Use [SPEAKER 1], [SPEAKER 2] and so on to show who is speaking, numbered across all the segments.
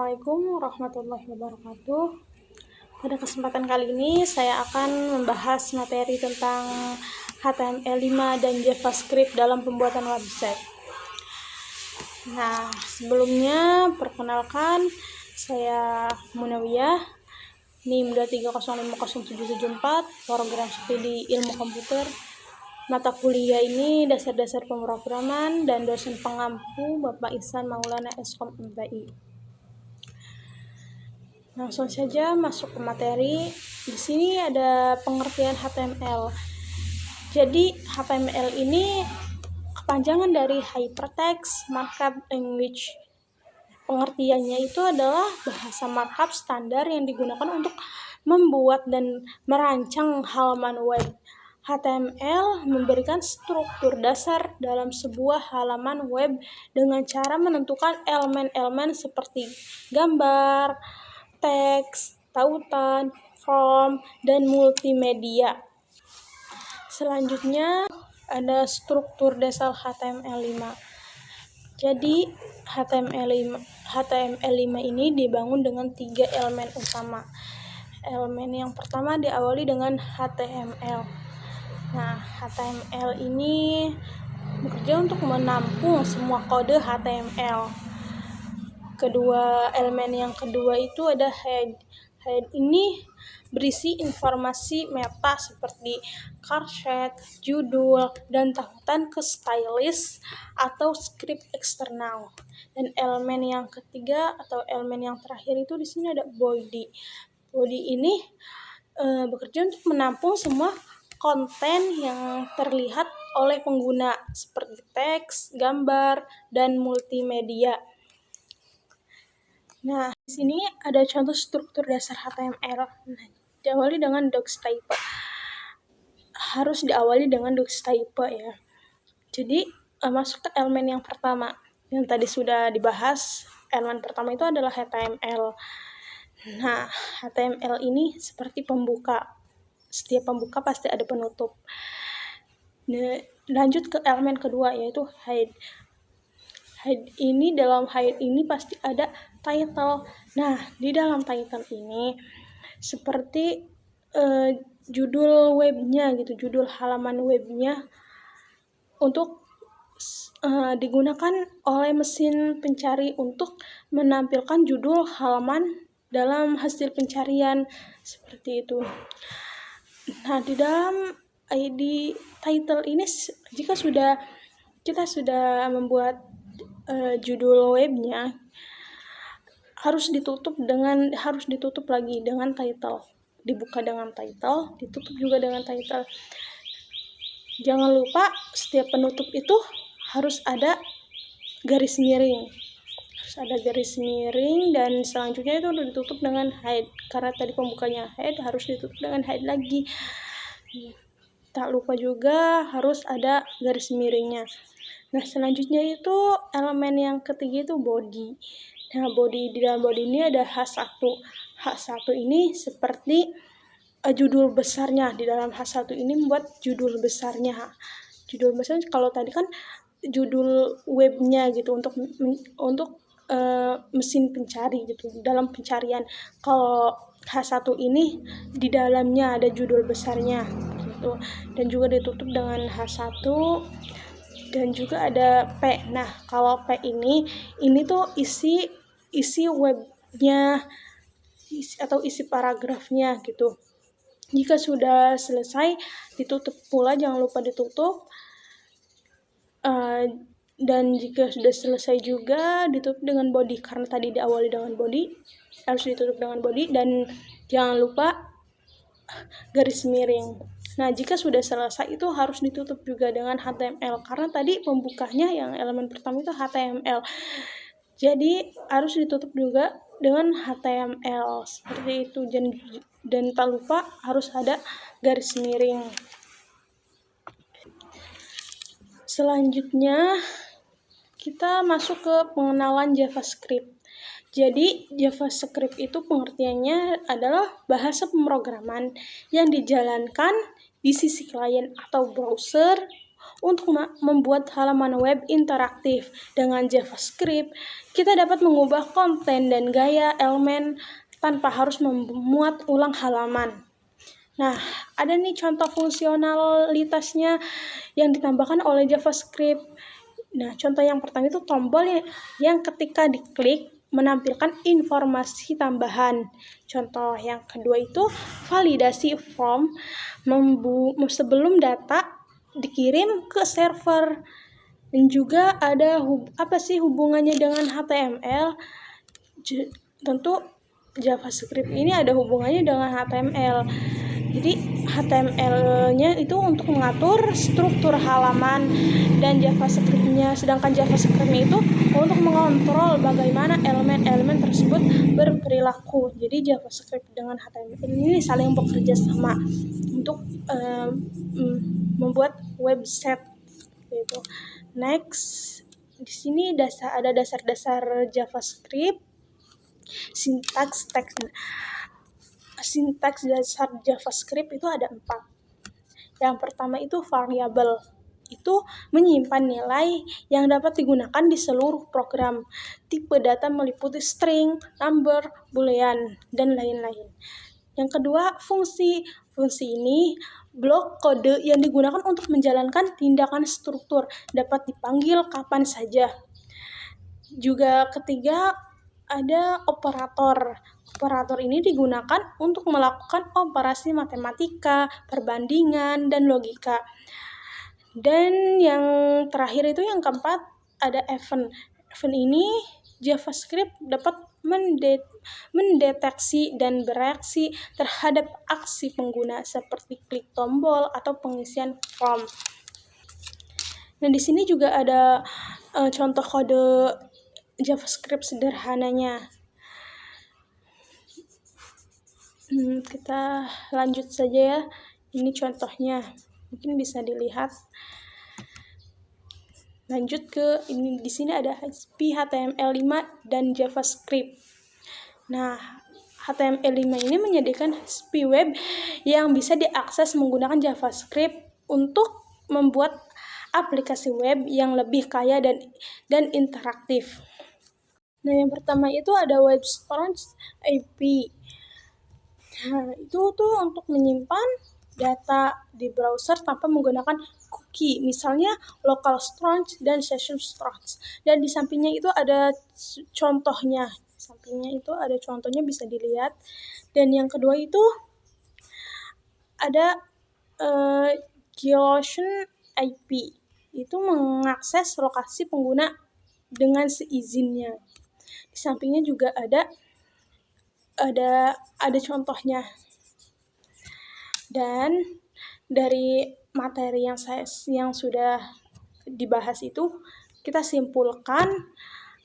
[SPEAKER 1] Assalamualaikum warahmatullahi wabarakatuh. Pada kesempatan kali ini saya akan membahas materi tentang HTML5 dan JavaScript dalam pembuatan website. Nah, sebelumnya perkenalkan, saya Munawiyah, NIM 2305074, program studi ilmu komputer. Mata kuliah ini dasar-dasar pemrograman dan dosen pengampu Bapak Ihsan Maulana Eskom MTI. Langsung saja masuk ke materi. Di sini ada pengertian HTML. Jadi HTML ini kepanjangan dari Hypertext Markup Language. Pengertiannya itu adalah bahasa markup standar yang digunakan untuk membuat dan merancang halaman web. HTML memberikan struktur dasar dalam sebuah halaman web dengan cara menentukan elemen-elemen seperti gambar, teks, tautan, form, dan multimedia. Selanjutnya ada struktur dasar HTML5. Jadi HTML5 ini dibangun dengan 3 elemen utama. Elemen yang pertama diawali dengan HTML. Nah, HTML ini bekerja untuk menampung semua kode HTML. Elemen yang kedua itu ada head. Head ini berisi informasi meta seperti charset, judul, dan tautan ke stylist atau script eksternal. Dan elemen yang ketiga atau elemen yang terakhir itu di sini ada body. Body ini bekerja untuk menampung semua konten yang terlihat oleh pengguna seperti teks, gambar, dan multimedia. Nah, di sini ada contoh struktur dasar HTML. Nah, diawali dengan docstype. Harus diawali dengan docstype ya. Jadi, masuk ke elemen yang pertama. Yang tadi sudah dibahas, elemen pertama itu adalah HTML. Nah, HTML ini seperti pembuka. Setiap pembuka pasti ada penutup. Nah, lanjut ke elemen kedua yaitu head. Dalam head ini pasti ada title. Nah, di dalam title ini seperti judul webnya gitu, judul halaman webnya untuk digunakan oleh mesin pencari untuk menampilkan judul halaman dalam hasil pencarian seperti itu. Nah, di dalam ID title ini jika kita sudah membuat judul webnya harus ditutup lagi dengan title. Dibuka dengan title, ditutup juga dengan title. Jangan lupa setiap penutup itu harus ada garis miring. Dan selanjutnya itu ditutup dengan head. Karena tadi pembukanya head, harus ditutup dengan head lagi. Tak lupa juga harus ada garis miringnya. Nah, selanjutnya itu elemen yang ketiga itu body. Nah, di dalam body ini ada H1. H1 ini seperti judul besarnya. Di dalam H1 ini membuat judul besarnya. Judul besarnya kalau tadi kan judul webnya gitu untuk mesin pencari gitu dalam pencarian. Kalau H1 ini di dalamnya ada judul besarnya gitu. Dan juga ditutup dengan H1 dan juga ada P. Nah, kalau P ini tuh isi webnya atau isi paragrafnya gitu. Jika sudah selesai ditutup pula, jangan lupa ditutup. Dan jika sudah selesai juga ditutup dengan body, karena tadi diawali dengan body, harus ditutup dengan body. Dan jangan lupa garis miring. Nah, jika sudah selesai itu harus ditutup juga dengan HTML, karena tadi pembukanya yang elemen pertama itu HTML. Jadi harus ditutup juga dengan HTML seperti itu. Dan tak lupa harus ada garis miring. Selanjutnya kita masuk ke pengenalan JavaScript. Jadi JavaScript itu pengertiannya adalah bahasa pemrograman yang dijalankan di sisi klien atau browser untuk membuat halaman web interaktif. Dengan JavaScript, kita dapat mengubah konten dan gaya elemen tanpa harus memuat ulang halaman. Nah, ada nih contoh fungsionalitasnya yang ditambahkan oleh JavaScript. Nah, contoh yang pertama itu tombol yang ketika diklik menampilkan informasi tambahan. Contoh yang kedua itu validasi form sebelum data dikirim ke server. Dan juga ada hubungannya dengan HTML? Tentu JavaScript ini ada hubungannya dengan HTML. Jadi HTML-nya itu untuk mengatur struktur halaman dan sedangkan JavaScript-nya itu untuk mengontrol bagaimana elemen-elemen tersebut berperilaku. Jadi JavaScript dengan HTML ini saling bekerja sama untuk membuat website gitu. Next, di sini ada dasar-dasar JavaScript. Sintaks dasar JavaScript itu ada 4. Yang pertama itu variabel. Itu menyimpan nilai yang dapat digunakan di seluruh program. Tipe data meliputi string, number, boolean, dan lain-lain. Yang kedua, fungsi. Fungsi ini blok kode yang digunakan untuk menjalankan tindakan struktur, dapat dipanggil kapan saja. Juga ketiga, ada operator. Operator ini digunakan untuk melakukan operasi matematika, perbandingan, dan logika. Dan yang terakhir itu yang keempat, ada event. Event ini JavaScript dapat mendeteksi dan bereaksi terhadap aksi pengguna seperti klik tombol atau pengisian form. Nah, di sini juga ada contoh kode JavaScript sederhananya. Kita lanjut saja ya. Ini contohnya, mungkin bisa dilihat. Lanjut ke ini, di sini ada SP HTML5 dan JavaScript. Nah, HTML5 ini menyediakan SP web yang bisa diakses menggunakan JavaScript untuk membuat aplikasi web yang lebih kaya dan interaktif. Nah, yang pertama itu ada Web Storage API. Nah, itu tuh untuk menyimpan data di browser tanpa menggunakan cookie, misalnya local storage dan session storage. Dan di sampingnya itu ada contohnya. Bisa dilihat. Dan yang kedua itu ada Geolocation IP. Itu mengakses lokasi pengguna dengan seizinnya. Di sampingnya juga ada contohnya. Dan dari materi yang sudah dibahas itu, kita simpulkan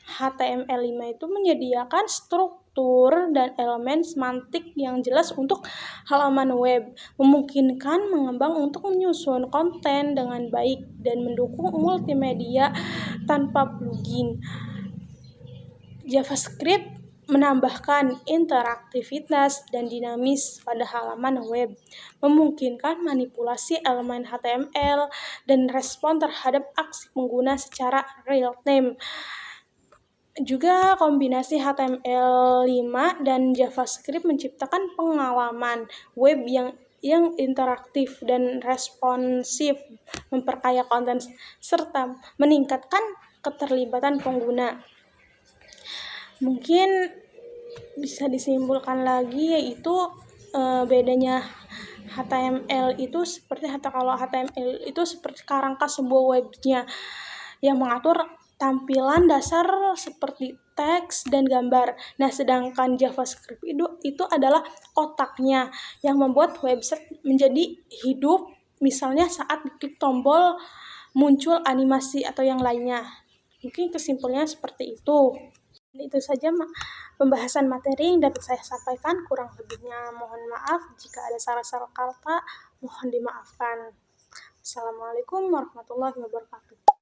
[SPEAKER 1] HTML5 itu menyediakan struktur dan elemen semantik yang jelas untuk halaman web, memungkinkan mengembang untuk menyusun konten dengan baik dan mendukung multimedia tanpa plugin. JavaScript menambahkan interaktivitas dan dinamis pada halaman web, memungkinkan manipulasi elemen HTML dan respon terhadap aksi pengguna secara real-time. Juga kombinasi HTML5 dan JavaScript menciptakan pengalaman web yang interaktif dan responsif, memperkaya konten, serta meningkatkan keterlibatan pengguna. Mungkin bisa disimpulkan lagi, yaitu bedanya HTML itu kalau HTML itu seperti kerangka sebuah webnya yang mengatur tampilan dasar seperti teks dan gambar. Nah, sedangkan JavaScript itu adalah otaknya yang membuat website menjadi hidup. Misalnya saat diklik tombol muncul animasi atau yang lainnya. Mungkin kesimpulannya seperti itu. Itu saja pembahasan materi yang dapat saya sampaikan. Kurang lebihnya mohon maaf. Jika ada salah-salah kata, mohon dimaafkan. Assalamualaikum warahmatullahi wabarakatuh.